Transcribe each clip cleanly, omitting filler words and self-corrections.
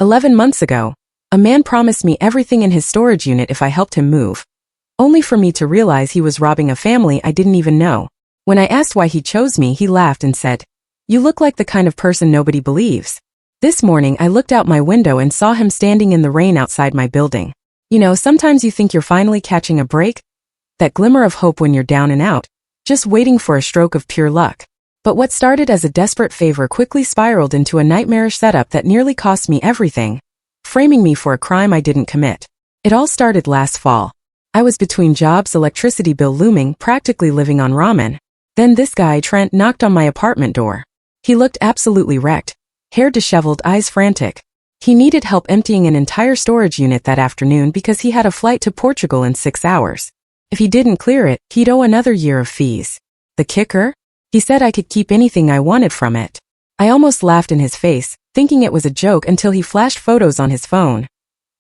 11 months ago, a man promised me everything in his storage unit if I helped him move. Only for me to realize he was robbing a family I didn't even know. When I asked why he chose me, he laughed and said, "You look like the kind of person nobody believes." This morning I looked out my window and saw him standing in the rain outside my building. You know, sometimes you think you're finally catching a break? That glimmer of hope when you're down and out, just waiting for a stroke of pure luck. But what started as a desperate favor quickly spiraled into a nightmarish setup that nearly cost me everything, framing me for a crime I didn't commit. It all started last fall. I was between jobs, electricity bill looming, practically living on ramen. Then this guy, Trent, knocked on my apartment door. He looked absolutely wrecked, hair disheveled, eyes frantic. He needed help emptying an entire storage unit that afternoon because he had a flight to Portugal in 6 hours. If he didn't clear it, he'd owe another year of fees. The kicker? He said I could keep anything I wanted from it. I almost laughed in his face, thinking it was a joke until he flashed photos on his phone.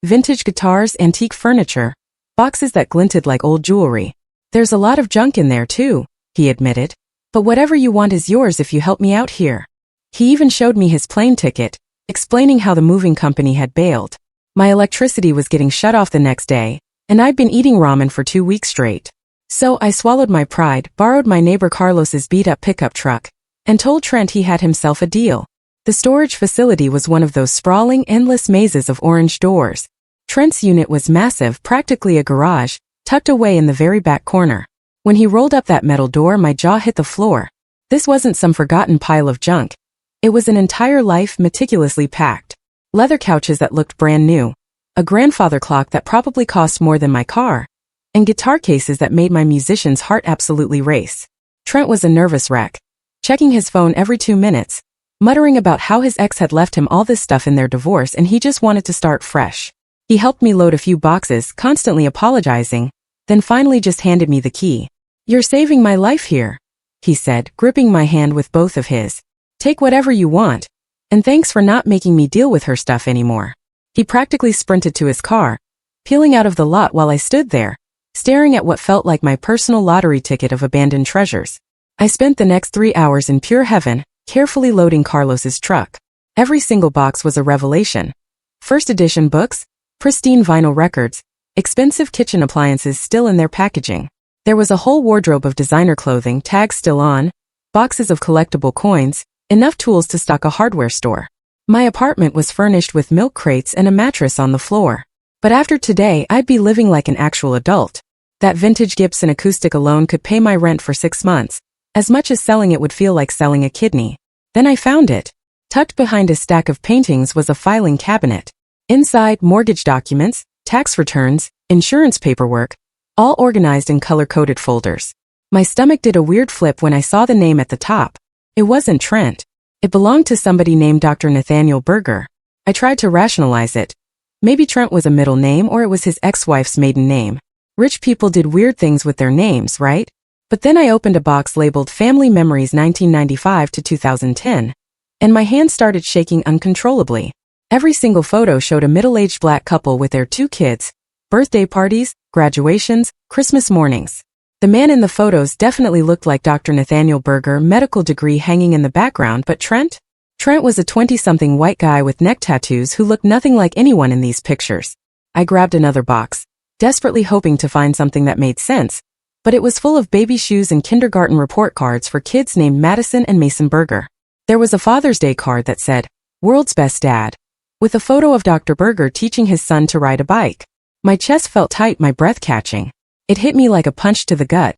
Vintage guitars, antique furniture, boxes that glinted like old jewelry. "There's a lot of junk in there too," he admitted. "But whatever you want is yours if you help me out here." He even showed me his plane ticket, explaining how the moving company had bailed. My electricity was getting shut off the next day, and I'd been eating ramen for 2 weeks straight. So I swallowed my pride, borrowed my neighbor Carlos's beat-up pickup truck, and told Trent he had himself a deal. The storage facility was one of those sprawling, endless mazes of orange doors. Trent's unit was massive, practically a garage, tucked away in the very back corner. When he rolled up that metal door, my jaw hit the floor. This wasn't some forgotten pile of junk. It was an entire life, meticulously packed. Leather couches that looked brand new, a grandfather clock that probably cost more than my car, and guitar cases that made my musician's heart absolutely race. Trent was a nervous wreck, checking his phone every 2 minutes, muttering about how his ex had left him all this stuff in their divorce and he just wanted to start fresh. He helped me load a few boxes, constantly apologizing, then finally just handed me the key. "You're saving my life here," he said, gripping my hand with both of his. "Take whatever you want, and thanks for not making me deal with her stuff anymore." He practically sprinted to his car, peeling out of the lot while I stood there, staring at what felt like my personal lottery ticket of abandoned treasures. I spent the next 3 hours in pure heaven, carefully loading Carlos's truck. Every single box was a revelation. First edition books, pristine vinyl records, expensive kitchen appliances still in their packaging. There was a whole wardrobe of designer clothing, tags still on, boxes of collectible coins, enough tools to stock a hardware store. My apartment was furnished with milk crates and a mattress on the floor. But after today, I'd be living like an actual adult. That vintage Gibson acoustic alone could pay my rent for 6 months. As much as selling it would feel like selling a kidney. Then I found it. Tucked behind a stack of paintings was a filing cabinet. Inside, mortgage documents, tax returns, insurance paperwork, all organized in color-coded folders. My stomach did a weird flip when I saw the name at the top. It wasn't Trent. It belonged to somebody named Dr. Nathaniel Berger. I tried to rationalize it. Maybe Trent was a middle name or it was his ex-wife's maiden name. Rich people did weird things with their names, right? But then I opened a box labeled Family Memories 1995 to 2010, and my hands started shaking uncontrollably. Every single photo showed a middle-aged black couple with their 2 kids, birthday parties, graduations, Christmas mornings. The man in the photos definitely looked like Dr. Nathaniel Berger, medical degree hanging in the background, but Trent? Trent was a 20-something white guy with neck tattoos who looked nothing like anyone in these pictures. I grabbed another box, desperately hoping to find something that made sense, but it was full of baby shoes and kindergarten report cards for kids named Madison and Mason Berger. There was a Father's Day card that said, "World's Best Dad," with a photo of Dr. Berger teaching his son to ride a bike. My chest felt tight, my breath catching. It hit me like a punch to the gut.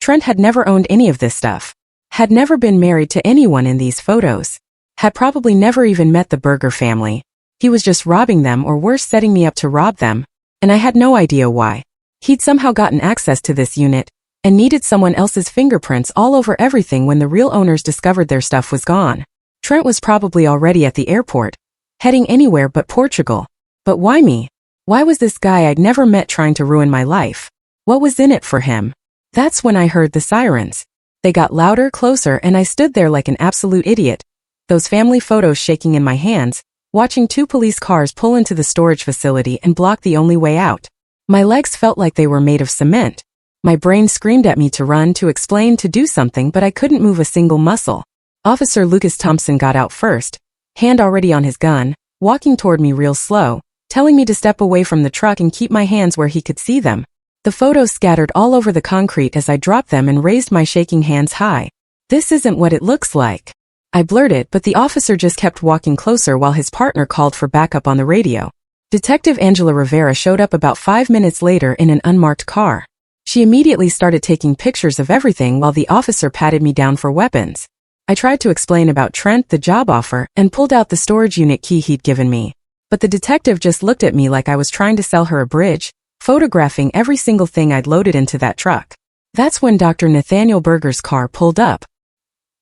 Trent had never owned any of this stuff. Had never been married to anyone in these photos. Had probably never even met the Berger family. He was just robbing them, or worse, setting me up to rob them, and I had no idea why. He'd somehow gotten access to this unit, and needed someone else's fingerprints all over everything when the real owners discovered their stuff was gone. Trent was probably already at the airport, heading anywhere but Portugal. But why me? Why was this guy I'd never met trying to ruin my life? What was in it for him? That's when I heard the sirens. They got louder, closer, and I stood there like an absolute idiot, those family photos shaking in my hands, watching 2 police cars pull into the storage facility and block the only way out. My legs felt like they were made of cement. My brain screamed at me to run, to explain, to do something, but I couldn't move a single muscle. Officer Lucas Thompson got out first, hand already on his gun, walking toward me real slow, telling me to step away from the truck and keep my hands where he could see them. The photos scattered all over the concrete as I dropped them and raised my shaking hands high. "This isn't what it looks like," I blurted, but the officer just kept walking closer while his partner called for backup on the radio. Detective Angela Rivera showed up about 5 minutes later in an unmarked car. She immediately started taking pictures of everything while the officer patted me down for weapons. I tried to explain about Trent, the job offer, and pulled out the storage unit key he'd given me. But the detective just looked at me like I was trying to sell her a bridge, photographing every single thing I'd loaded into that truck. That's when Dr. Nathaniel Berger's car pulled up.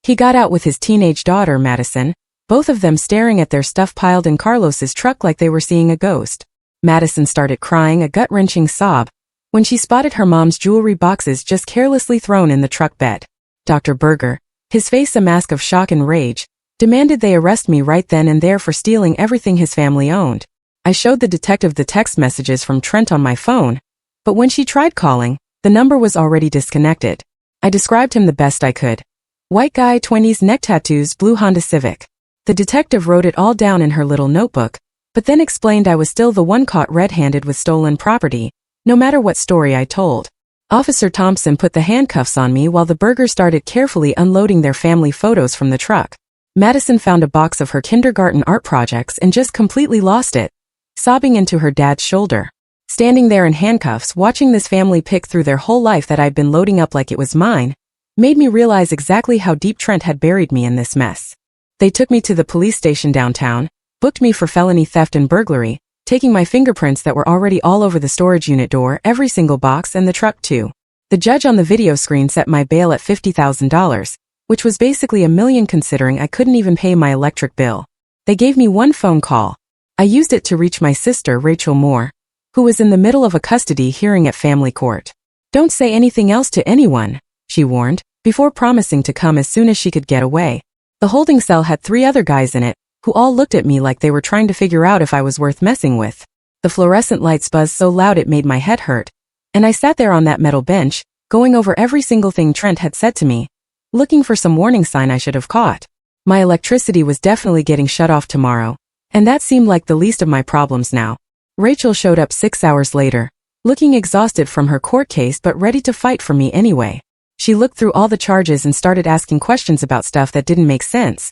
He got out with his teenage daughter, Madison, both of them staring at their stuff piled in Carlos's truck like they were seeing a ghost. Madison started crying a gut-wrenching sob when she spotted her mom's jewelry boxes just carelessly thrown in the truck bed. Dr. Berger, his face a mask of shock and rage, demanded they arrest me right then and there for stealing everything his family owned. I showed the detective the text messages from Trent on my phone, but when she tried calling, the number was already disconnected. I described him the best I could. White guy, 20s, neck tattoos, blue Honda Civic. The detective wrote it all down in her little notebook, but then explained I was still the one caught red-handed with stolen property, no matter what story I told. Officer Thompson put the handcuffs on me while the Bergers started carefully unloading their family photos from the truck. Madison found a box of her kindergarten art projects and just completely lost it, sobbing into her dad's shoulder. Standing there in handcuffs watching this family pick through their whole life that I'd been loading up like it was mine, made me realize exactly how deep Trent had buried me in this mess. They took me to the police station downtown, booked me for felony theft and burglary, taking my fingerprints that were already all over the storage unit door, every single box, and the truck too. The judge on the video screen set my bail at $50,000, which was basically $1 million considering I couldn't even pay my electric bill. They gave me one phone call. I used it to reach my sister, Rachel Moore, who was in the middle of a custody hearing at family court. "Don't say anything else to anyone," she warned, before promising to come as soon as she could get away. The holding cell had 3 other guys in it, who all looked at me like they were trying to figure out if I was worth messing with. The fluorescent lights buzzed so loud it made my head hurt, and I sat there on that metal bench, going over every single thing Trent had said to me, looking for some warning sign I should have caught. My electricity was definitely getting shut off tomorrow, and that seemed like the least of my problems now. Rachel showed up 6 hours later, looking exhausted from her court case but ready to fight for me anyway. She looked through all the charges and started asking questions about stuff that didn't make sense.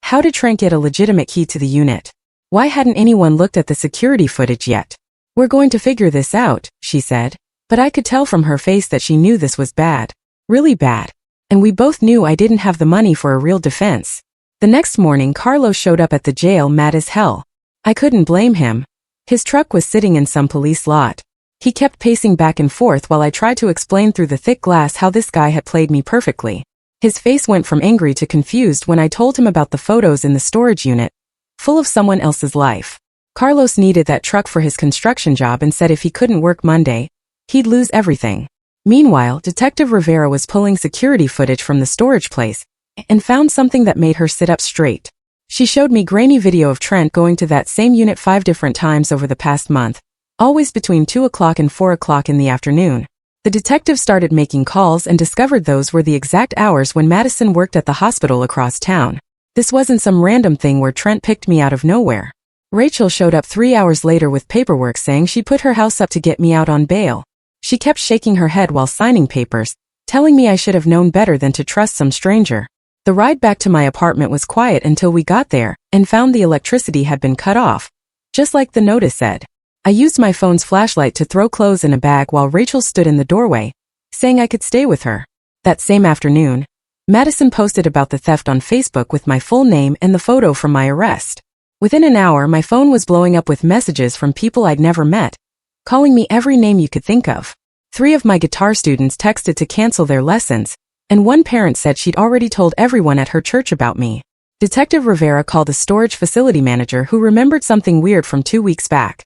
How did Trent get a legitimate key to the unit? Why hadn't anyone looked at the security footage yet? "We're going to figure this out," she said, but I could tell from her face that she knew this was bad. Really bad. And we both knew I didn't have the money for a real defense. The next morning, Carlos showed up at the jail mad as hell. I couldn't blame him. His truck was sitting in some police lot. He kept pacing back and forth while I tried to explain through the thick glass how this guy had played me perfectly. His face went from angry to confused when I told him about the photos in the storage unit, full of someone else's life. Carlos needed that truck for his construction job and said if he couldn't work Monday, he'd lose everything. Meanwhile, Detective Rivera was pulling security footage from the storage place and found something that made her sit up straight. She showed me grainy video of Trent going to that same unit 5 different times over the past month, always between 2 o'clock and 4 o'clock in the afternoon. The detective started making calls and discovered those were the exact hours when Madison worked at the hospital across town. This wasn't some random thing where Trent picked me out of nowhere. Rachel showed up 3 hours later with paperwork saying she put her house up to get me out on bail. She kept shaking her head while signing papers, telling me I should have known better than to trust some stranger. The ride back to my apartment was quiet until we got there and found the electricity had been cut off, just like the notice said. I used my phone's flashlight to throw clothes in a bag while Rachel stood in the doorway, saying I could stay with her. That same afternoon, Madison posted about the theft on Facebook with my full name and the photo from my arrest. Within an hour, my phone was blowing up with messages from people I'd never met, calling me every name you could think of. 3 of my guitar students texted to cancel their lessons, and one parent said she'd already told everyone at her church about me. Detective Rivera called a storage facility manager who remembered something weird from 2 weeks back.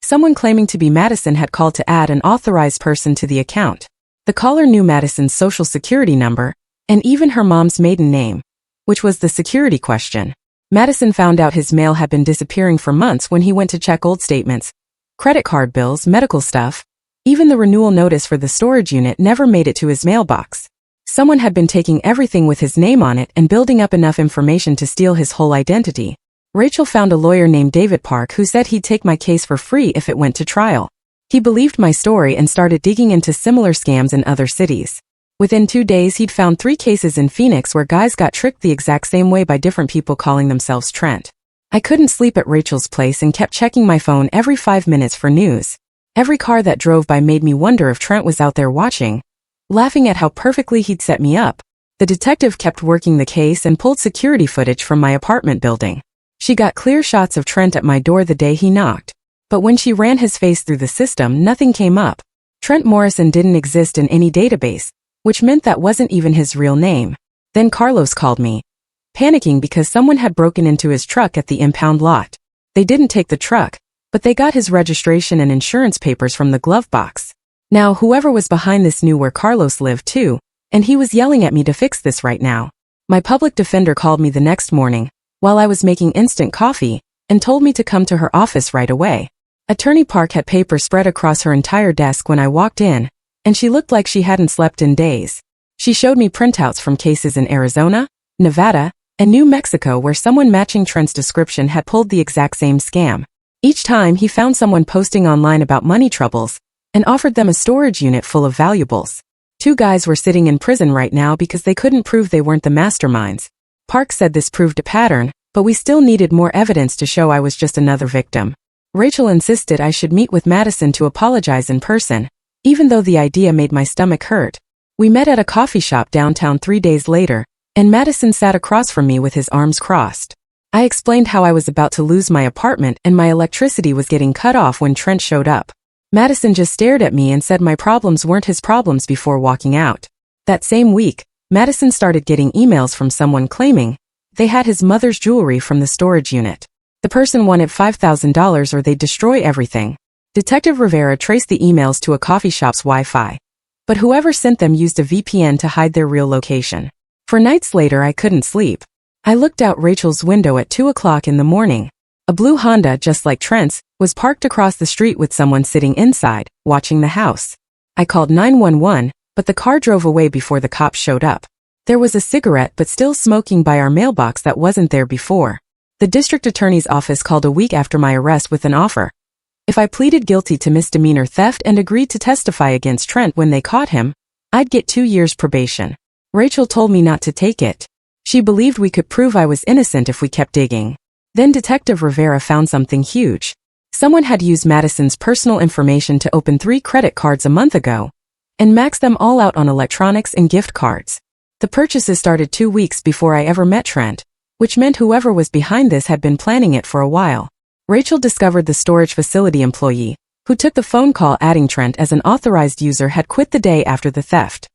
Someone claiming to be Madison had called to add an authorized person to the account. The caller knew Madison's social security number, and even her mom's maiden name, which was the security question. Madison found out his mail had been disappearing for months when he went to check old statements, credit card bills, medical stuff. Even the renewal notice for the storage unit never made it to his mailbox. Someone had been taking everything with his name on it and building up enough information to steal his whole identity. Rachel found a lawyer named David Park who said he'd take my case for free if it went to trial. He believed my story and started digging into similar scams in other cities. Within 2 days he'd found 3 cases in Phoenix where guys got tricked the exact same way by different people calling themselves Trent. I couldn't sleep at Rachel's place and kept checking my phone every 5 minutes for news. Every car that drove by made me wonder if Trent was out there watching, laughing at how perfectly he'd set me up. The detective kept working the case and pulled security footage from my apartment building. She got clear shots of Trent at my door the day he knocked. But when she ran his face through the system, nothing came up. Trent Morrison didn't exist in any database, which meant that wasn't even his real name. Then Carlos called me, panicking because someone had broken into his truck at the impound lot. They didn't take the truck, but they got his registration and insurance papers from the glove box. Now whoever was behind this knew where Carlos lived too, and he was yelling at me to fix this right now. My public defender called me the next morning, while I was making instant coffee, and told me to come to her office right away. Attorney Park had paper spread across her entire desk when I walked in, and she looked like she hadn't slept in days. She showed me printouts from cases in Arizona, Nevada, and New Mexico where someone matching Trent's description had pulled the exact same scam. Each time he found someone posting online about money troubles and offered them a storage unit full of valuables. 2 guys were sitting in prison right now because they couldn't prove they weren't the masterminds. Park said this proved a pattern, but we still needed more evidence to show I was just another victim. Rachel insisted I should meet with Madison to apologize in person, even though the idea made my stomach hurt. We met at a coffee shop downtown 3 days later, and Madison sat across from me with his arms crossed. I explained how I was about to lose my apartment and my electricity was getting cut off when Trent showed up. Madison just stared at me and said my problems weren't his problems before walking out. That same week, Madison started getting emails from someone claiming they had his mother's jewelry from the storage unit. The person wanted $5,000 or they'd destroy everything. Detective Rivera traced the emails to a coffee shop's Wi-Fi, but whoever sent them used a VPN to hide their real location. For nights later I couldn't sleep. I looked out Rachel's window at 2 o'clock in the morning. A blue Honda, just like Trent's, was parked across the street with someone sitting inside, watching the house. I called 911, but the car drove away before the cops showed up. There was a cigarette but still smoking by our mailbox that wasn't there before. The district attorney's office called a week after my arrest with an offer. If I pleaded guilty to misdemeanor theft and agreed to testify against Trent when they caught him, I'd get 2 years probation. Rachel told me not to take it. She believed we could prove I was innocent if we kept digging. Then Detective Rivera found something huge. Someone had used Madison's personal information to open 3 credit cards a month ago and maxed them all out on electronics and gift cards. The purchases started 2 weeks before I ever met Trent, which meant whoever was behind this had been planning it for a while. Rachel discovered the storage facility employee, who took the phone call adding Trent as an authorized user, had quit the day after the theft.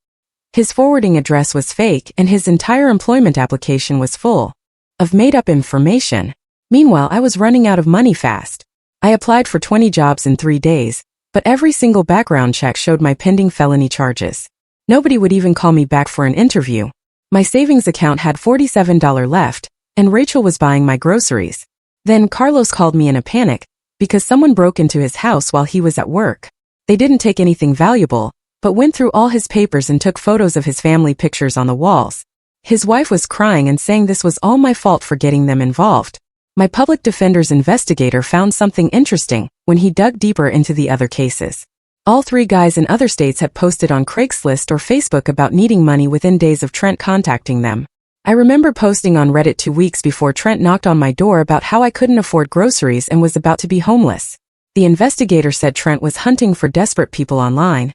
His forwarding address was fake and his entire employment application was full of made-up information. Meanwhile, I was running out of money fast. I applied for 20 jobs in 3 days, but every single background check showed my pending felony charges. Nobody would even call me back for an interview. My savings account had $47 left, and Rachel was buying my groceries. Then Carlos called me in a panic because someone broke into his house while he was at work. They didn't take anything valuable, but went through all his papers and took photos of his family pictures on the walls. His wife was crying and saying this was all my fault for getting them involved. My public defender's investigator found something interesting when he dug deeper into the other cases. All 3 guys in other states had posted on Craigslist or Facebook about needing money within days of Trent contacting them. I remember posting on Reddit 2 weeks before Trent knocked on my door about how I couldn't afford groceries and was about to be homeless. The investigator said Trent was hunting for desperate people online,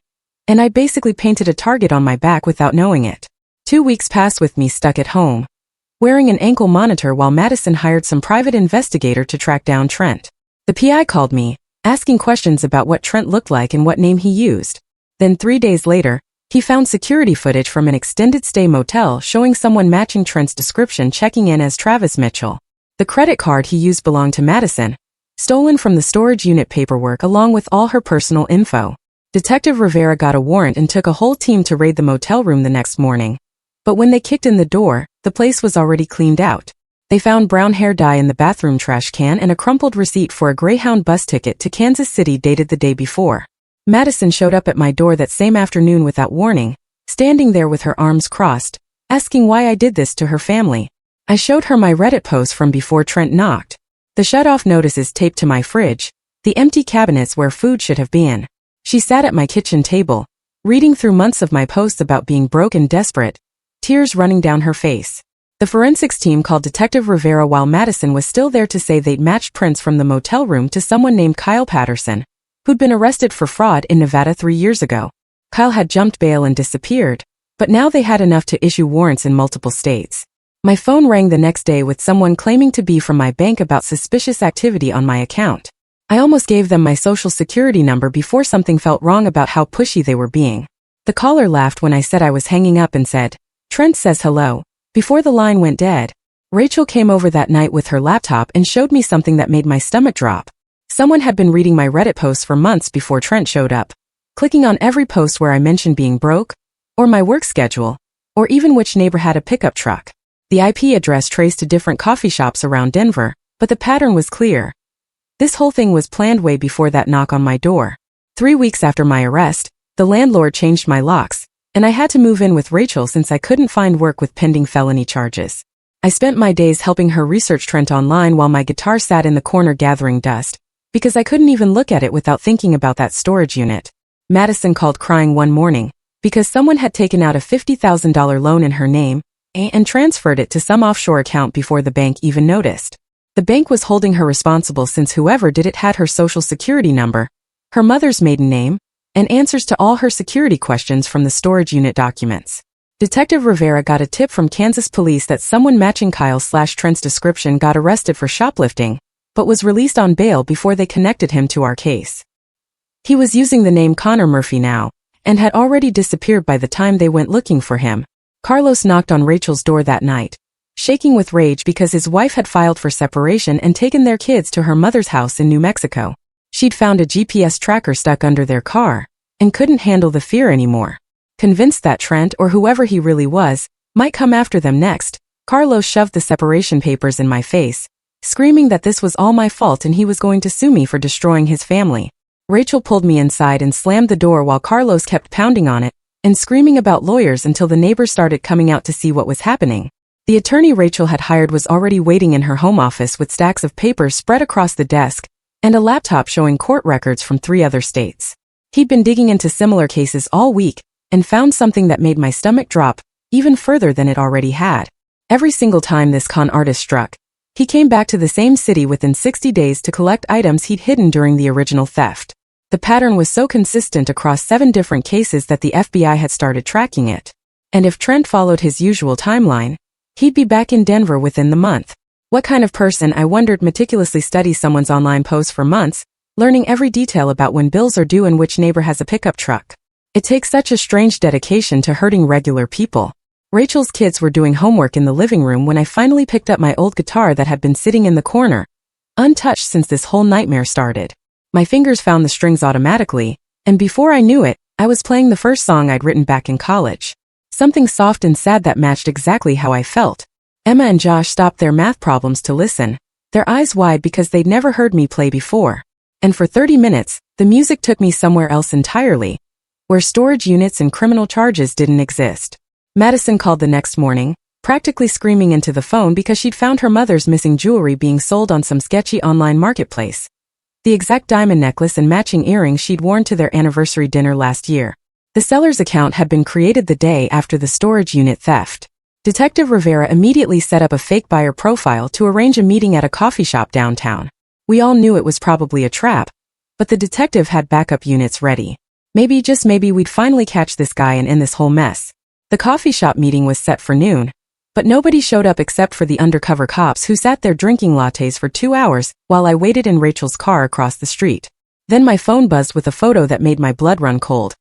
and I basically painted a target on my back without knowing it. 2 weeks passed with me stuck at home, wearing an ankle monitor while Madison hired some private investigator to track down Trent. The PI called me, asking questions about what Trent looked like and what name he used. Then 3 days later, he found security footage from an extended stay motel showing someone matching Trent's description checking in as Travis Mitchell. The credit card he used belonged to Madison, stolen from the storage unit paperwork along with all her personal info. Detective Rivera got a warrant and took a whole team to raid the motel room the next morning. But when they kicked in the door, the place was already cleaned out. They found brown hair dye in the bathroom trash can and a crumpled receipt for a Greyhound bus ticket to Kansas City dated the day before. Madison showed up at my door that same afternoon without warning, standing there with her arms crossed, asking why I did this to her family. I showed her my Reddit post from before Trent knocked. The shut-off notices taped to my fridge, the empty cabinets where food should have been. She sat at my kitchen table, reading through months of my posts about being broke and desperate, tears running down her face. The forensics team called Detective Rivera while Madison was still there to say they'd matched prints from the motel room to someone named Kyle Patterson, who'd been arrested for fraud in Nevada 3 years ago. Kyle had jumped bail and disappeared, but now they had enough to issue warrants in multiple states. My phone rang the next day with someone claiming to be from my bank about suspicious activity on my account. I almost gave them my social security number before something felt wrong about how pushy they were being. The caller laughed when I said I was hanging up and said, "Trent says hello," before the line went dead. Rachel came over that night with her laptop and showed me something that made my stomach drop. Someone had been reading my Reddit posts for months before Trent showed up, clicking on every post where I mentioned being broke, or my work schedule, or even which neighbor had a pickup truck. The IP address traced to different coffee shops around Denver, but the pattern was clear. This whole thing was planned way before that knock on my door. 3 weeks after my arrest, the landlord changed my locks, and I had to move in with Rachel since I couldn't find work with pending felony charges. I spent my days helping her research Trent online while my guitar sat in the corner gathering dust, because I couldn't even look at it without thinking about that storage unit. Madison called crying one morning, because someone had taken out a $50,000 loan in her name, and transferred it to some offshore account before the bank even noticed. The bank was holding her responsible since whoever did it had her social security number, her mother's maiden name, and answers to all her security questions from the storage unit documents. Detective Rivera got a tip from Kansas police that someone matching Kyle/Trent's description got arrested for shoplifting, but was released on bail before they connected him to our case. He was using the name Connor Murphy now, and had already disappeared by the time they went looking for him. Carlos knocked on Rachel's door that night, shaking with rage because his wife had filed for separation and taken their kids to her mother's house in New Mexico. She'd found a GPS tracker stuck under their car, and couldn't handle the fear anymore. Convinced that Trent, or whoever he really was, might come after them next, Carlos shoved the separation papers in my face, screaming that this was all my fault and he was going to sue me for destroying his family. Rachel pulled me inside and slammed the door while Carlos kept pounding on it and screaming about lawyers until the neighbors started coming out to see what was happening. The attorney Rachel had hired was already waiting in her home office with stacks of papers spread across the desk and a laptop showing court records from 3 other states. He'd been digging into similar cases all week and found something that made my stomach drop even further than it already had. Every single time this con artist struck, he came back to the same city within 60 days to collect items he'd hidden during the original theft. The pattern was so consistent across 7 different cases that the FBI had started tracking it. And if Trent followed his usual timeline, he'd be back in Denver within the month. What kind of person, I wondered, meticulously studies someone's online posts for months, learning every detail about when bills are due and which neighbor has a pickup truck? It takes such a strange dedication to hurting regular people. Rachel's kids were doing homework in the living room when I finally picked up my old guitar that had been sitting in the corner, untouched since this whole nightmare started. My fingers found the strings automatically, and before I knew it, I was playing the first song I'd written back in college. Something soft and sad that matched exactly how I felt. Emma and Josh stopped their math problems to listen, their eyes wide because they'd never heard me play before. And for 30 minutes, the music took me somewhere else entirely, where storage units and criminal charges didn't exist. Madison called the next morning, practically screaming into the phone because she'd found her mother's missing jewelry being sold on some sketchy online marketplace. The exact diamond necklace and matching earrings she'd worn to their anniversary dinner last year. The seller's account had been created the day after the storage unit theft. Detective Rivera immediately set up a fake buyer profile to arrange a meeting at a coffee shop downtown. We all knew it was probably a trap, but the detective had backup units ready. Maybe, just maybe, we'd finally catch this guy and end this whole mess. The coffee shop meeting was set for noon, but nobody showed up except for the undercover cops who sat there drinking lattes for 2 hours while I waited in Rachel's car across the street. Then my phone buzzed with a photo that made my blood run cold.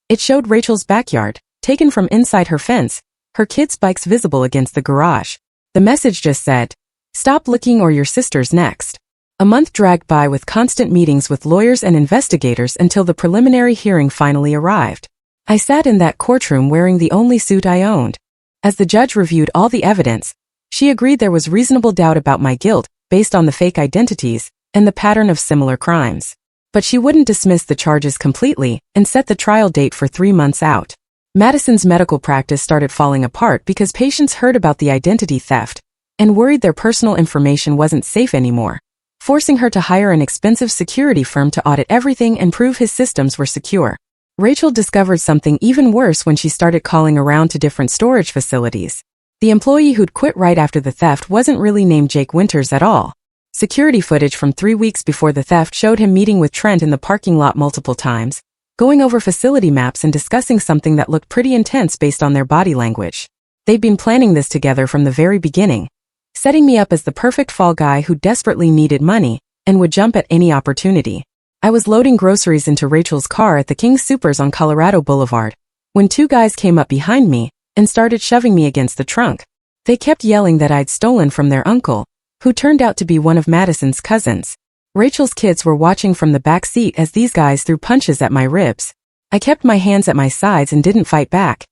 It showed Rachel's backyard, taken from inside her fence, her kids' bikes visible against the garage. The message just said, "Stop looking or your sister's next." A month dragged by with constant meetings with lawyers and investigators until the preliminary hearing finally arrived. I sat in that courtroom wearing the only suit I owned. As the judge reviewed all the evidence, she agreed there was reasonable doubt about my guilt based on the fake identities and the pattern of similar crimes. But she wouldn't dismiss the charges completely and set the trial date for 3 months out. Madison's medical practice started falling apart because patients heard about the identity theft, and worried their personal information wasn't safe anymore, forcing her to hire an expensive security firm to audit everything and prove his systems were secure. Rachel discovered something even worse when she started calling around to different storage facilities. The employee who'd quit right after the theft wasn't really named Jake Winters at all. Security footage from 3 weeks before the theft showed him meeting with Trent in the parking lot multiple times, going over facility maps and discussing something that looked pretty intense based on their body language. They'd been planning this together from the very beginning, setting me up as the perfect fall guy who desperately needed money and would jump at any opportunity. I was loading groceries into Rachel's car at the King's Supers on Colorado Boulevard when 2 guys came up behind me and started shoving me against the trunk. They kept yelling that I'd stolen from their uncle, who turned out to be one of Madison's cousins. Rachel's kids were watching from the back seat as these guys threw punches at my ribs. I kept my hands at my sides and didn't fight back,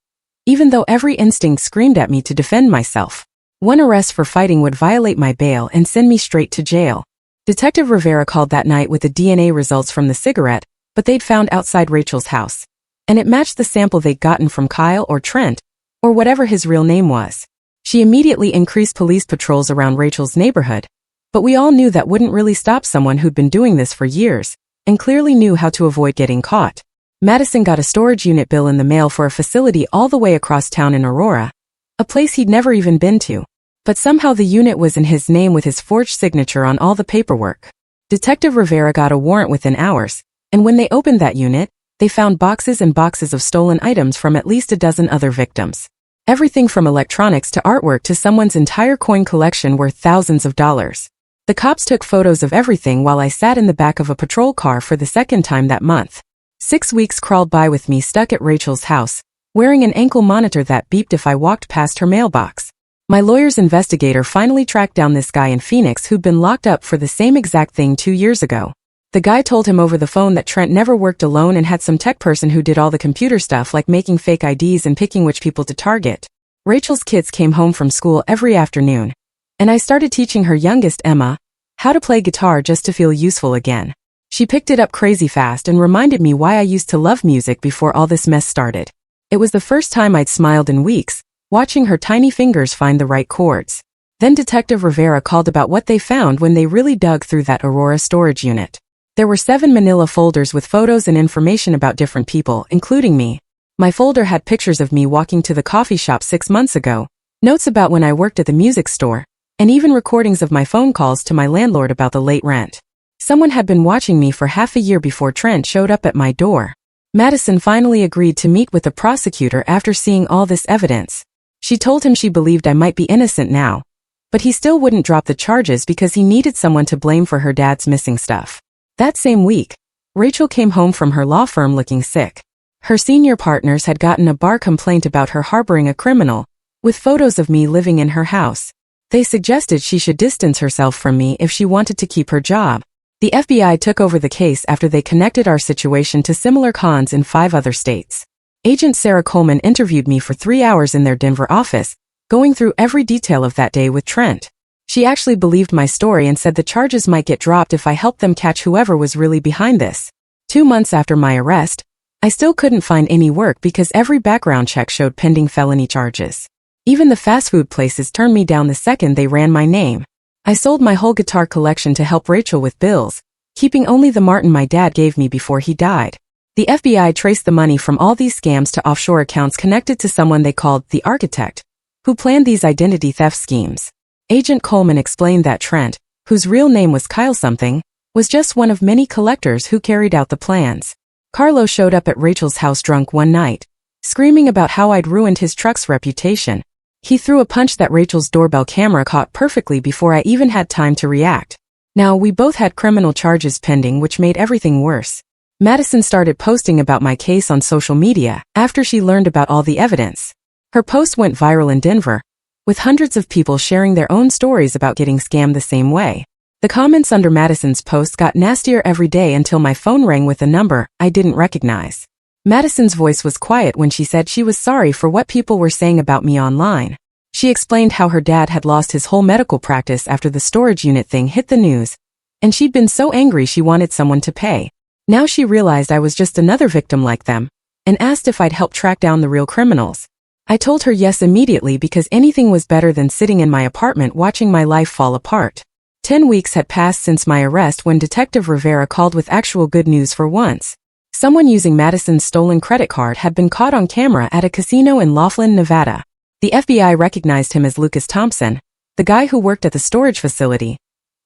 even though every instinct screamed at me to defend myself. One arrest for fighting would violate my bail and send me straight to jail. Detective Rivera called that night with the DNA results from the cigarette, but they'd found outside Rachel's house, and it matched the sample they'd gotten from Kyle or Trent, or whatever his real name was. She immediately increased police patrols around Rachel's neighborhood, but we all knew that wouldn't really stop someone who'd been doing this for years, and clearly knew how to avoid getting caught. Madison got a storage unit bill in the mail for a facility all the way across town in Aurora, a place he'd never even been to. But somehow the unit was in his name with his forged signature on all the paperwork. Detective Rivera got a warrant within hours, and when they opened that unit, they found boxes and boxes of stolen items from at least a dozen other victims. Everything from electronics to artwork to someone's entire coin collection worth thousands of dollars. The cops took photos of everything while I sat in the back of a patrol car for the second time that month. 6 weeks crawled by with me stuck at Rachel's house, wearing an ankle monitor that beeped if I walked past her mailbox. My lawyer's investigator finally tracked down this guy in Phoenix who'd been locked up for the same exact thing 2 years ago. The guy told him over the phone that Trent never worked alone and had some tech person who did all the computer stuff like making fake IDs and picking which people to target. Rachel's kids came home from school every afternoon, and I started teaching her youngest, Emma, how to play guitar just to feel useful again. She picked it up crazy fast and reminded me why I used to love music before all this mess started. It was the first time I'd smiled in weeks, watching her tiny fingers find the right chords. Then Detective Rivera called about what they found when they really dug through that Aurora storage unit. There were 7 manila folders with photos and information about different people, including me. My folder had pictures of me walking to the coffee shop 6 months ago, notes about when I worked at the music store, and even recordings of my phone calls to my landlord about the late rent. Someone had been watching me for half a year before Trent showed up at my door. Madison finally agreed to meet with the prosecutor after seeing all this evidence. She told him she believed I might be innocent now, but he still wouldn't drop the charges because he needed someone to blame for her dad's missing stuff. That same week, Rachel came home from her law firm looking sick. Her senior partners had gotten a bar complaint about her harboring a criminal, with photos of me living in her house. They suggested she should distance herself from me if she wanted to keep her job. The FBI took over the case after they connected our situation to similar cons in 5 other states. Agent Sarah Coleman interviewed me for 3 hours in their Denver office, going through every detail of that day with Trent. She actually believed my story and said the charges might get dropped if I helped them catch whoever was really behind this. 2 months after my arrest, I still couldn't find any work because every background check showed pending felony charges. Even the fast food places turned me down the second they ran my name. I sold my whole guitar collection to help Rachel with bills, keeping only the Martin my dad gave me before he died. The FBI traced the money from all these scams to offshore accounts connected to someone they called the architect, who planned these identity theft schemes. Agent Coleman explained that Trent, whose real name was Kyle something, was just one of many collectors who carried out the plans. Carlo showed up at Rachel's house drunk one night, screaming about how I'd ruined his truck's reputation. He threw a punch that Rachel's doorbell camera caught perfectly before I even had time to react. Now, we both had criminal charges pending, which made everything worse. Madison started posting about my case on social media after she learned about all the evidence. Her post went viral in Denver, with hundreds of people sharing their own stories about getting scammed the same way. The comments under Madison's post got nastier every day until my phone rang with a number I didn't recognize. Madison's voice was quiet when she said she was sorry for what people were saying about me online. She explained how her dad had lost his whole medical practice after the storage unit thing hit the news, and she'd been so angry she wanted someone to pay. Now she realized I was just another victim like them, and asked if I'd help track down the real criminals. I told her yes immediately because anything was better than sitting in my apartment watching my life fall apart. 10 weeks had passed since my arrest when Detective Rivera called with actual good news for once. Someone using Madison's stolen credit card had been caught on camera at a casino in Laughlin, Nevada. The FBI recognized him as Lucas Thompson, the guy who worked at the storage facility.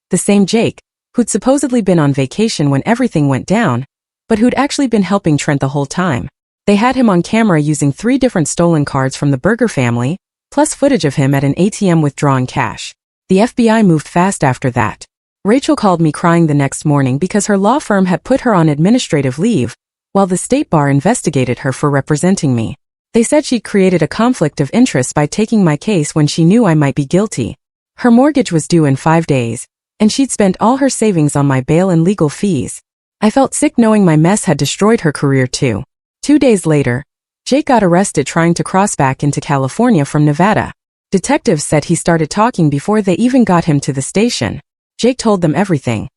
The same Jake, who'd supposedly been on vacation when everything went down, but who'd actually been helping Trent the whole time. They had him on camera using 3 different stolen cards from the Berger family, plus footage of him at an ATM withdrawing cash. The FBI moved fast after that. Rachel called me crying the next morning because her law firm had put her on administrative leave, while the state bar investigated her for representing me. They said she'd created a conflict of interest by taking my case when she knew I might be guilty. Her mortgage was due in 5 days, and she'd spent all her savings on my bail and legal fees. I felt sick knowing my mess had destroyed her career too. 2 days later, Jake got arrested trying to cross back into California from Nevada. Detectives said he started talking before they even got him to the station. Jake told them everything.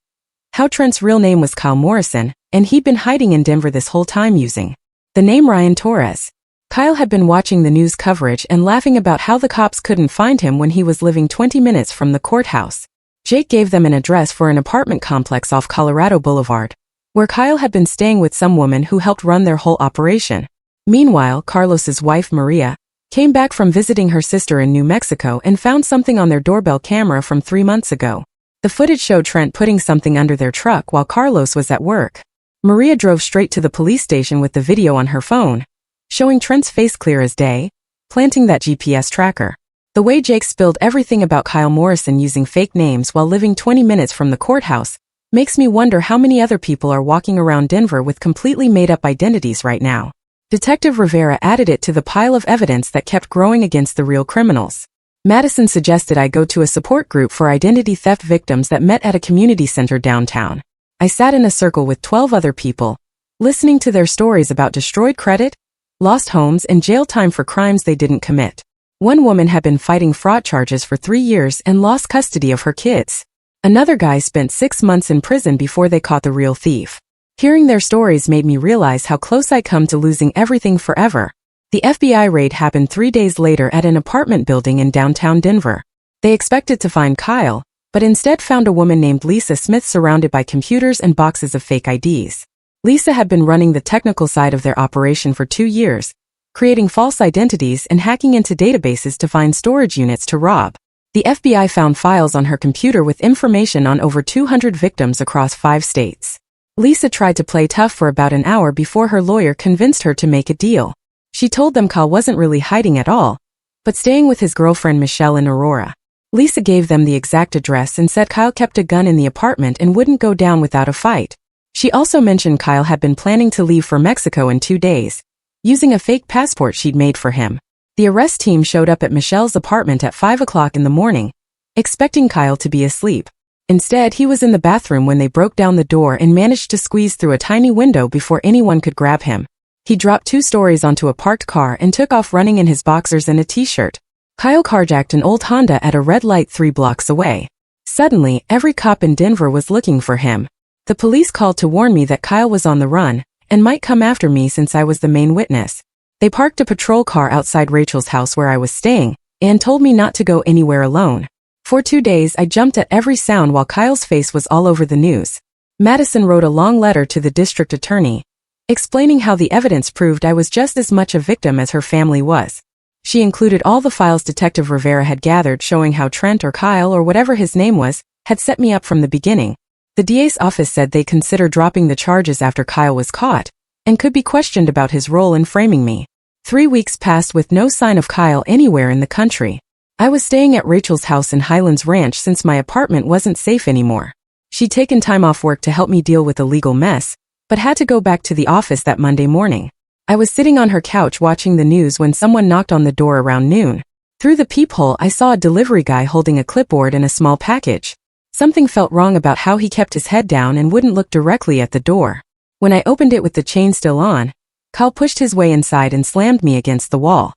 How Trent's real name was Kyle Morrison, and he'd been hiding in Denver this whole time using the name Ryan Torres. Kyle had been watching the news coverage and laughing about how the cops couldn't find him when he was living 20 minutes from the courthouse. Jake gave them an address for an apartment complex off Colorado Boulevard, where Kyle had been staying with some woman who helped run their whole operation. Meanwhile, Carlos's wife Maria came back from visiting her sister in New Mexico and found something on their doorbell camera from 3 months ago. The footage showed Trent putting something under their truck while Carlos was at work. Maria drove straight to the police station with the video on her phone, showing Trent's face clear as day, planting that GPS tracker. The way Jake spilled everything about Kyle Morrison using fake names while living 20 minutes from the courthouse makes me wonder how many other people are walking around Denver with completely made-up identities right now. Detective Rivera added it to the pile of evidence that kept growing against the real criminals. Madison suggested I go to a support group for identity theft victims that met at a community center downtown. I sat in a circle with 12 other people, listening to their stories about destroyed credit, lost homes, and jail time for crimes they didn't commit. One woman had been fighting fraud charges for 3 years and lost custody of her kids. Another guy spent 6 months in prison before they caught the real thief. Hearing their stories made me realize how close I'd come to losing everything forever. The FBI raid happened 3 days later at an apartment building in downtown Denver. They expected to find Kyle, but instead found a woman named Lisa Smith surrounded by computers and boxes of fake IDs. Lisa had been running the technical side of their operation for 2 years, creating false identities and hacking into databases to find storage units to rob. The FBI found files on her computer with information on over 200 victims across 5 states. Lisa tried to play tough for about an hour before her lawyer convinced her to make a deal. She told them Kyle wasn't really hiding at all, but staying with his girlfriend Michelle in Aurora. Lisa gave them the exact address and said Kyle kept a gun in the apartment and wouldn't go down without a fight. She also mentioned Kyle had been planning to leave for Mexico in 2 days, using a fake passport she'd made for him. The arrest team showed up at Michelle's apartment at 5 o'clock in the morning, expecting Kyle to be asleep. Instead, he was in the bathroom when they broke down the door and managed to squeeze through a tiny window before anyone could grab him. He dropped 2 stories onto a parked car and took off running in his boxers and a t-shirt. Kyle carjacked an old Honda at a red light 3 blocks away. Suddenly, every cop in Denver was looking for him. The police called to warn me that Kyle was on the run and might come after me since I was the main witness. They parked a patrol car outside Rachel's house where I was staying and told me not to go anywhere alone. For 2 days, I jumped at every sound while Kyle's face was all over the news. Madison wrote a long letter to the district attorney, explaining how the evidence proved I was just as much a victim as her family was. She included all the files Detective Rivera had gathered showing how Trent or Kyle or whatever his name was, had set me up from the beginning. The DA's office said they'd consider dropping the charges after Kyle was caught, and could be questioned about his role in framing me. 3 weeks passed with no sign of Kyle anywhere in the country. I was staying at Rachel's house in Highlands Ranch since my apartment wasn't safe anymore. She'd taken time off work to help me deal with a legal mess, but had to go back to the office that Monday morning. I was sitting on her couch watching the news when someone knocked on the door around noon. Through the peephole, I saw a delivery guy holding a clipboard and a small package. Something felt wrong about how he kept his head down and wouldn't look directly at the door. When I opened it with the chain still on, Kyle pushed his way inside and slammed me against the wall.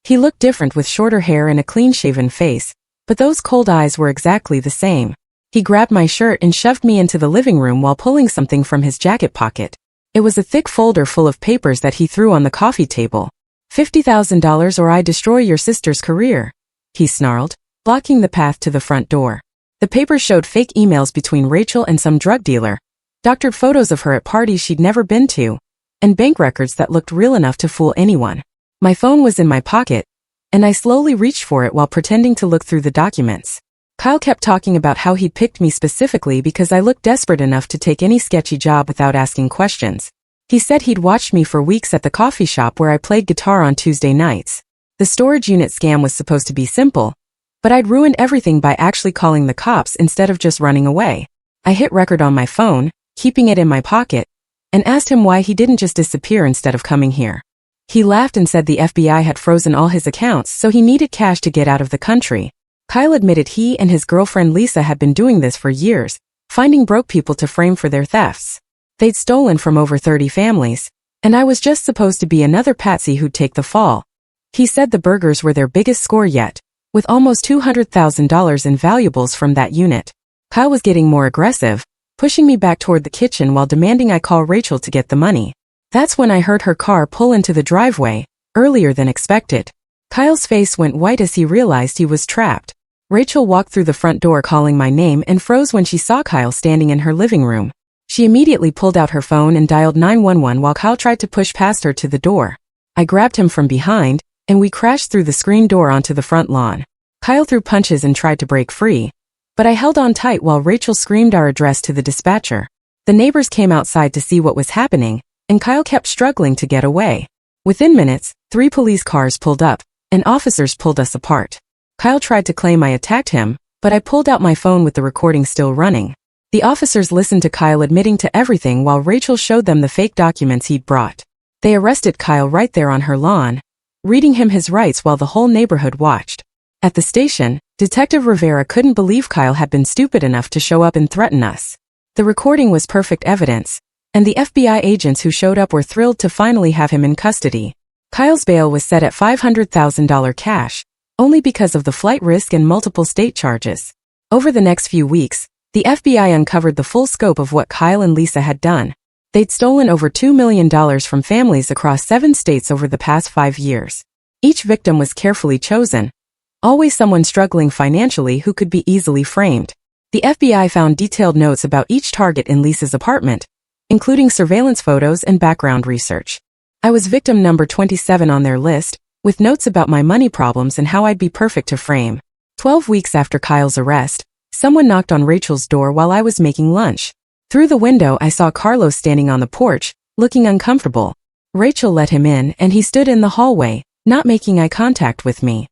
He looked different with shorter hair and a clean-shaven face, but those cold eyes were exactly the same. He grabbed my shirt and shoved me into the living room while pulling something from his jacket pocket. It was a thick folder full of papers that he threw on the coffee table. $50,000 or I destroy your sister's career, he snarled, blocking the path to the front door. The papers showed fake emails between Rachel and some drug dealer, doctored photos of her at parties she'd never been to, and bank records that looked real enough to fool anyone. My phone was in my pocket, and I slowly reached for it while pretending to look through the documents. Kyle kept talking about how he'd picked me specifically because I looked desperate enough to take any sketchy job without asking questions. He said he'd watched me for weeks at the coffee shop where I played guitar on Tuesday nights. The storage unit scam was supposed to be simple, but I'd ruined everything by actually calling the cops instead of just running away. I hit record on my phone, keeping it in my pocket, and asked him why he didn't just disappear instead of coming here. He laughed and said the FBI had frozen all his accounts, so he needed cash to get out of the country. Kyle admitted he and his girlfriend Lisa had been doing this for years, finding broke people to frame for their thefts. They'd stolen from over 30 families, and I was just supposed to be another patsy who'd take the fall. He said the burgers were their biggest score yet, with almost $200,000 in valuables from that unit. Kyle was getting more aggressive, pushing me back toward the kitchen while demanding I call Rachel to get the money. That's when I heard her car pull into the driveway, earlier than expected. Kyle's face went white as he realized he was trapped. Rachel walked through the front door calling my name and froze when she saw Kyle standing in her living room. She immediately pulled out her phone and dialed 911 while Kyle tried to push past her to the door. I grabbed him from behind, and we crashed through the screen door onto the front lawn. Kyle threw punches and tried to break free, but I held on tight while Rachel screamed our address to the dispatcher. The neighbors came outside to see what was happening, and Kyle kept struggling to get away. Within minutes, 3 police cars pulled up, and officers pulled us apart. Kyle tried to claim I attacked him, but I pulled out my phone with the recording still running. The officers listened to Kyle admitting to everything while Rachel showed them the fake documents he'd brought. They arrested Kyle right there on her lawn, reading him his rights while the whole neighborhood watched. At the station, Detective Rivera couldn't believe Kyle had been stupid enough to show up and threaten us. The recording was perfect evidence, and the FBI agents who showed up were thrilled to finally have him in custody. Kyle's bail was set at $500,000 cash, only because of the flight risk and multiple state charges. Over the next few weeks, the FBI uncovered the full scope of what Kyle and Lisa had done. They'd stolen over $2 million from families across 7 states over the past 5 years. Each victim was carefully chosen, always someone struggling financially who could be easily framed. The FBI found detailed notes about each target in Lisa's apartment, including surveillance photos and background research. I was victim number 27 on their list, with notes about my money problems and how I'd be perfect to frame. 12 weeks after Kyle's arrest, someone knocked on Rachel's door while I was making lunch. Through the window I saw Carlos standing on the porch, looking uncomfortable. Rachel let him in and he stood in the hallway, not making eye contact with me.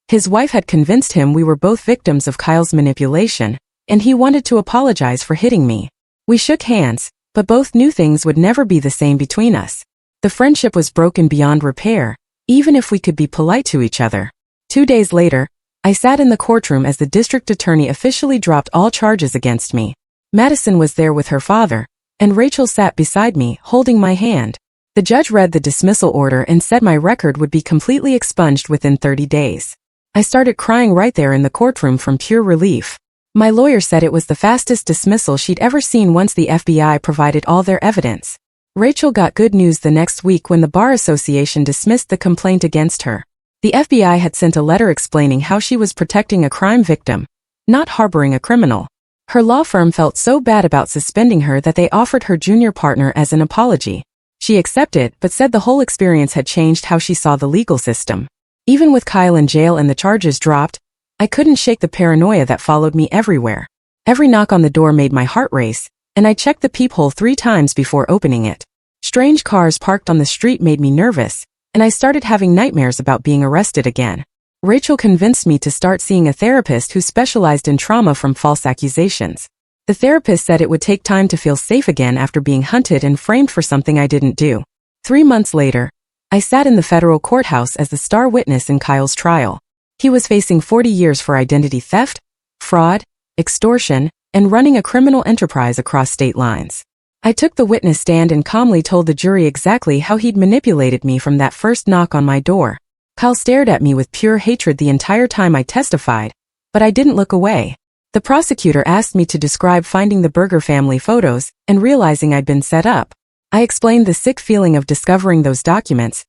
His wife had convinced him we were both victims of Kyle's manipulation, and he wanted to apologize for hitting me. We shook hands, but both knew things would never be the same between us. The friendship was broken beyond repair, even if we could be polite to each other. 2 days later, I sat in the courtroom as the district attorney officially dropped all charges against me. Madison was there with her father, and Rachel sat beside me, holding my hand. The judge read the dismissal order and said my record would be completely expunged within 30 days. I started crying right there in the courtroom from pure relief. My lawyer said it was the fastest dismissal she'd ever seen once the FBI provided all their evidence. Rachel got good news the next week when the Bar Association dismissed the complaint against her. The FBI had sent a letter explaining how she was protecting a crime victim, not harboring a criminal. Her law firm felt so bad about suspending her that they offered her junior partner as an apology. She accepted but said the whole experience had changed how she saw the legal system. Even with Kyle in jail and the charges dropped, I couldn't shake the paranoia that followed me everywhere. Every knock on the door made my heart race, and I checked the peephole 3 times before opening it. Strange cars parked on the street made me nervous, and I started having nightmares about being arrested again. Rachel convinced me to start seeing a therapist who specialized in trauma from false accusations. The therapist said it would take time to feel safe again after being hunted and framed for something I didn't do. 3 months later, I sat in the federal courthouse as the star witness in Kyle's trial. He was facing 40 years for identity theft, fraud, extortion, and running a criminal enterprise across state lines. I took the witness stand and calmly told the jury exactly how he'd manipulated me from that first knock on my door. Kyle stared at me with pure hatred the entire time I testified, but I didn't look away. The prosecutor asked me to describe finding the Berger family photos and realizing I'd been set up. I explained the sick feeling of discovering those documents,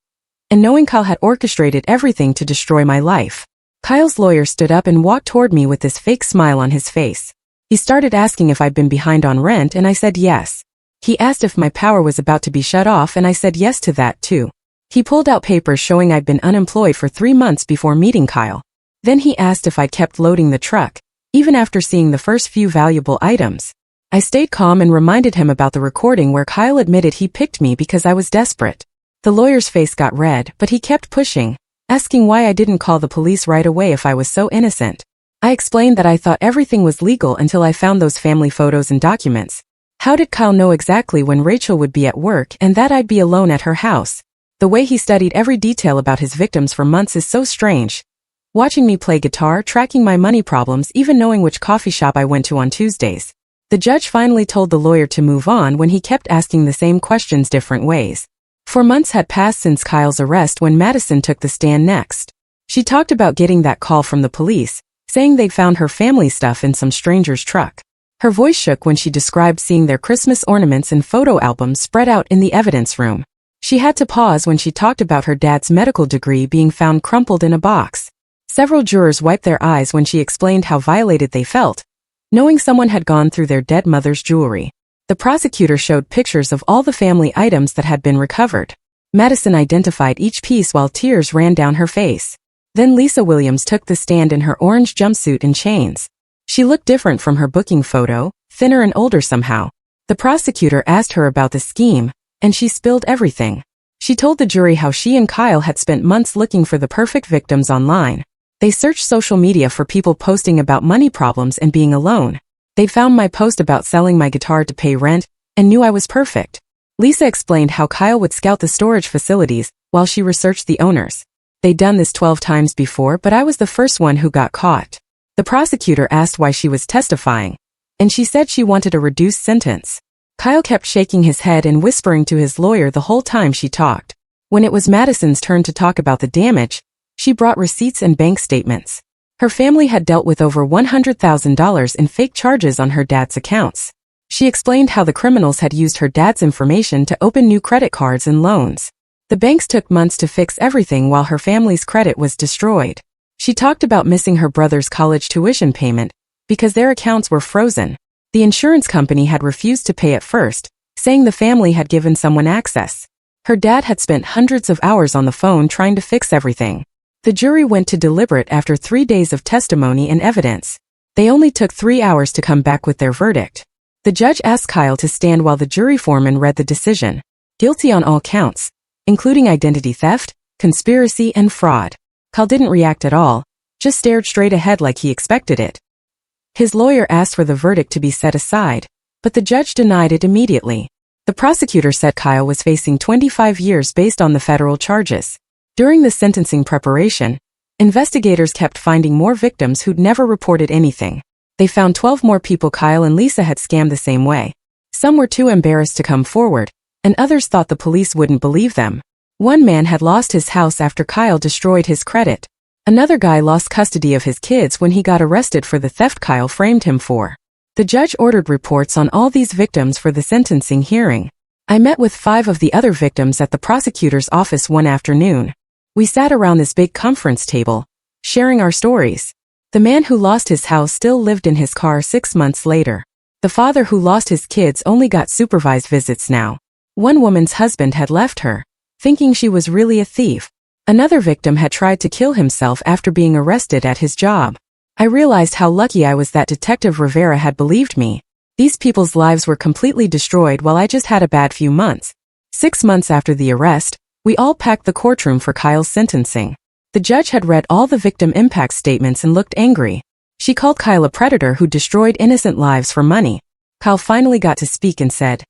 and knowing Kyle had orchestrated everything to destroy my life. Kyle's lawyer stood up and walked toward me with this fake smile on his face. He started asking if I'd been behind on rent, and I said yes. He asked if my power was about to be shut off, and I said yes to that too. He pulled out papers showing I'd been unemployed for 3 months before meeting Kyle. Then he asked if I'd kept loading the truck, even after seeing the first few valuable items. I stayed calm and reminded him about the recording where Kyle admitted he picked me because I was desperate. The lawyer's face got red, but he kept pushing, asking why I didn't call the police right away if I was so innocent. I explained that I thought everything was legal until I found those family photos and documents. How did Kyle know exactly when Rachel would be at work and that I'd be alone at her house? The way he studied every detail about his victims for months is so strange. Watching me play guitar, tracking my money problems, even knowing which coffee shop I went to on Tuesdays. The judge finally told the lawyer to move on when he kept asking the same questions different ways. 4 months had passed since Kyle's arrest when Madison took the stand next. She talked about getting that call from the police, saying they'd found her family stuff in some stranger's truck. Her voice shook when she described seeing their Christmas ornaments and photo albums spread out in the evidence room. She had to pause when she talked about her dad's medical degree being found crumpled in a box. Several jurors wiped their eyes when she explained how violated they felt, knowing someone had gone through their dead mother's jewelry. The prosecutor showed pictures of all the family items that had been recovered. Madison identified each piece while tears ran down her face. Then Lisa Williams took the stand in her orange jumpsuit and chains. She looked different from her booking photo, thinner and older somehow. The prosecutor asked her about the scheme, and she spilled everything. She told the jury how she and Kyle had spent months looking for the perfect victims online. They searched social media for people posting about money problems and being alone. They found my post about selling my guitar to pay rent, and knew I was perfect. Lisa explained how Kyle would scout the storage facilities, while she researched the owners. They'd done this 12 times before, but I was the first one who got caught. The prosecutor asked why she was testifying, and she said she wanted a reduced sentence. Kyle kept shaking his head and whispering to his lawyer the whole time she talked. When it was Madison's turn to talk about the damage, she brought receipts and bank statements. Her family had dealt with over $100,000 in fake charges on her dad's accounts. She explained how the criminals had used her dad's information to open new credit cards and loans. The banks took months to fix everything while her family's credit was destroyed. She talked about missing her brother's college tuition payment because their accounts were frozen. The insurance company had refused to pay at first, saying the family had given someone access. Her dad had spent hundreds of hours on the phone trying to fix everything. The jury went to deliberate after 3 days of testimony and evidence. They only took 3 hours to come back with their verdict. The judge asked Kyle to stand while the jury foreman read the decision. Guilty on all counts, including identity theft, conspiracy, and fraud. Kyle didn't react at all, just stared straight ahead like he expected it. His lawyer asked for the verdict to be set aside, but the judge denied it immediately. The prosecutor said Kyle was facing 25 years based on the federal charges. During the sentencing preparation, investigators kept finding more victims who'd never reported anything. They found 12 more people Kyle and Lisa had scammed the same way. Some were too embarrassed to come forward, and others thought the police wouldn't believe them. One man had lost his house after Kyle destroyed his credit. Another guy lost custody of his kids when he got arrested for the theft Kyle framed him for. The judge ordered reports on all these victims for the sentencing hearing. I met with 5 of the other victims at the prosecutor's office one afternoon. We sat around this big conference table, sharing our stories. The man who lost his house still lived in his car 6 months later. The father who lost his kids only got supervised visits now. One woman's husband had left her, thinking she was really a thief. Another victim had tried to kill himself after being arrested at his job. I realized how lucky I was that Detective Rivera had believed me. These people's lives were completely destroyed while I just had a bad few months. 6 months after the arrest, we all packed the courtroom for Kyle's sentencing. The judge had read all the victim impact statements and looked angry. She called Kyle a predator who destroyed innocent lives for money. Kyle finally got to speak and said,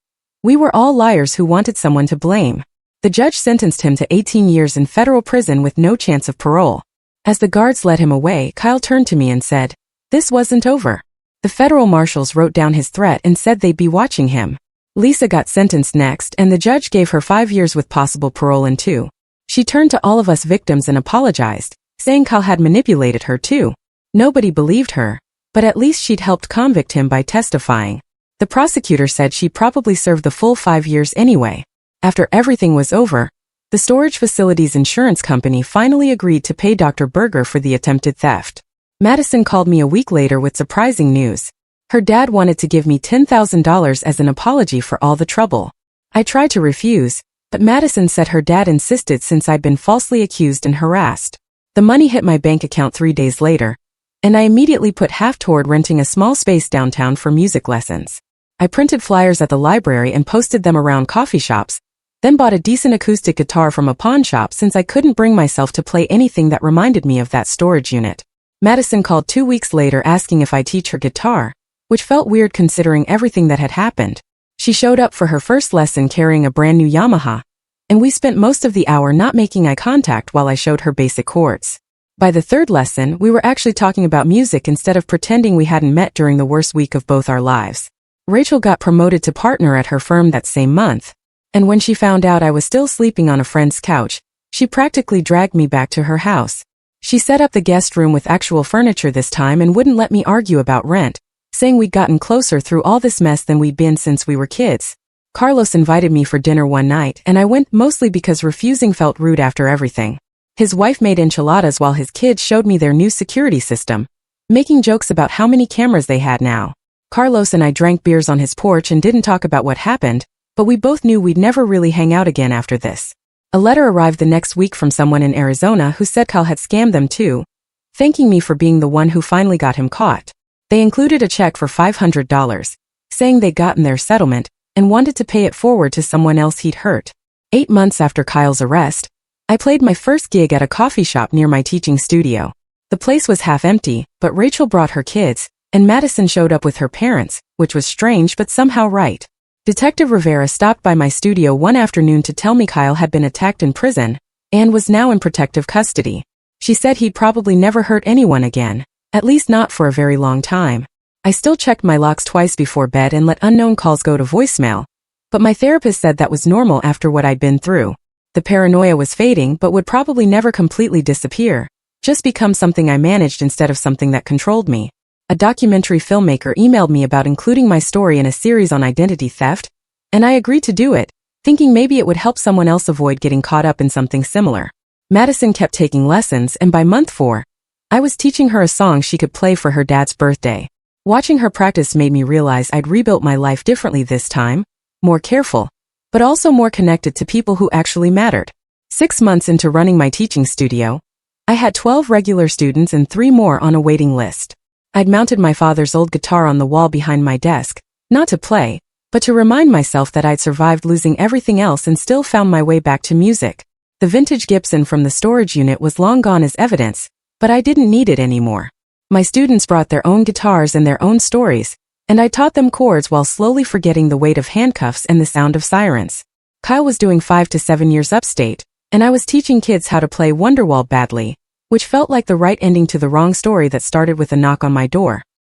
"We were all liars who wanted someone to blame." The judge sentenced him to 18 years in federal prison with no chance of parole. As the guards led him away, Kyle turned to me and said, "This wasn't over." The federal marshals wrote down his threat and said they'd be watching him. Lisa got sentenced next, and the judge gave her 5 years with possible parole in 2. She turned to all of us victims and apologized, saying Kyle had manipulated her too. Nobody believed her, but at least she'd helped convict him by testifying. The prosecutor said she probably served the full 5 years anyway. After everything was over, The storage facility's insurance company finally agreed to pay Dr. Berger for the attempted theft. Madison called me a week later with surprising news. Her dad wanted to give me $10,000 as an apology for all the trouble. I tried to refuse, but Madison said her dad insisted since I'd been falsely accused and harassed. The money hit my bank account 3 days later, and I immediately put half toward renting a small space downtown for music lessons. I printed flyers at the library and posted them around coffee shops, then bought a decent acoustic guitar from a pawn shop since I couldn't bring myself to play anything that reminded me of that storage unit. Madison called 2 weeks later asking if I teach her guitar, which felt weird considering everything that had happened. She showed up for her first lesson carrying a brand new Yamaha, and we spent most of the hour not making eye contact while I showed her basic chords. By the third lesson, we were actually talking about music instead of pretending we hadn't met during the worst week of both our lives. Rachel got promoted to partner at her firm that same month, and when she found out I was still sleeping on a friend's couch, she practically dragged me back to her house. She set up the guest room with actual furniture this time and wouldn't let me argue about rent, saying we'd gotten closer through all this mess than we'd been since we were kids. Carlos invited me for dinner one night and I went mostly because refusing felt rude after everything. His wife made enchiladas while his kids showed me their new security system, making jokes about how many cameras they had now. Carlos and I drank beers on his porch and didn't talk about what happened, but we both knew we'd never really hang out again after this. A letter arrived the next week from someone in Arizona who said Kyle had scammed them too, thanking me for being the one who finally got him caught. They included a check for $500, saying they'd gotten their settlement and wanted to pay it forward to someone else he'd hurt. 8 months after Kyle's arrest, I played my first gig at a coffee shop near my teaching studio. The place was half empty, but Rachel brought her kids, and Madison showed up with her parents, which was strange but somehow right. Detective Rivera stopped by my studio one afternoon to tell me Kyle had been attacked in prison and was now in protective custody. She said he'd probably never hurt anyone again, at least not for a very long time. I still checked my locks twice before bed and let unknown calls go to voicemail, but my therapist said that was normal after what I'd been through. The paranoia was fading but would probably never completely disappear, just become something I managed instead of something that controlled me. A documentary filmmaker emailed me about including my story in a series on identity theft, and I agreed to do it, thinking maybe it would help someone else avoid getting caught up in something similar. Madison kept taking lessons, and by month 4, I was teaching her a song she could play for her dad's birthday. Watching her practice made me realize I'd rebuilt my life differently this time, more careful, but also more connected to people who actually mattered. 6 months into running my teaching studio, I had 12 regular students and 3 more on a waiting list. I'd mounted my father's old guitar on the wall behind my desk, not to play, but to remind myself that I'd survived losing everything else and still found my way back to music. The vintage Gibson from the storage unit was long gone as evidence, but I didn't need it anymore. My students brought their own guitars and their own stories, and I taught them chords while slowly forgetting the weight of handcuffs and the sound of sirens. Kyle was doing 5 to 7 years upstate, and I was teaching kids how to play Wonderwall badly, which felt like the right ending to the wrong story that started with a knock on my door.